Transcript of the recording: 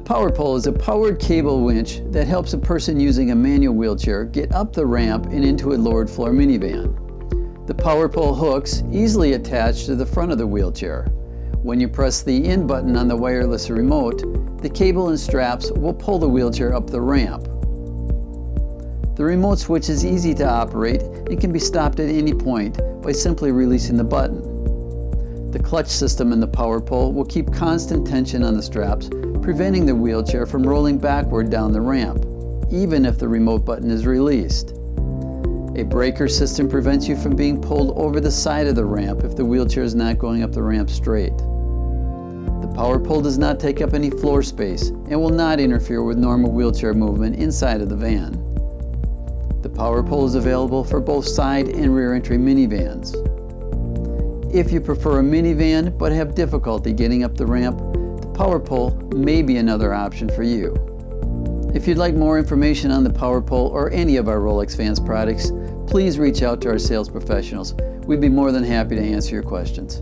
power pole is a powered cable winch that helps a person using a manual wheelchair get up the ramp and into a lowered floor minivan. The power pole hooks easily attach to the front of the wheelchair. When you press the in button on the wireless remote, the cable and straps will pull the wheelchair up the ramp. The remote switch is easy to operate and can be stopped at any point by simply releasing the button. The clutch system in the power pole will keep constant tension on the straps, preventing the wheelchair from rolling backward down the ramp, even if the remote button is released. A breaker system prevents you from being pulled over the side of the ramp if the wheelchair is not going up the ramp straight. The power pole does not take up any floor space and will not interfere with normal wheelchair movement inside of the van. The power pole is available for both side and rear entry minivans. If you prefer a minivan but have difficulty getting up the ramp, the power pole may be another option for you. If you'd like more information on the power pole or any of our Rollx Vans products, please reach out to our sales professionals. We'd be more than happy to answer your questions.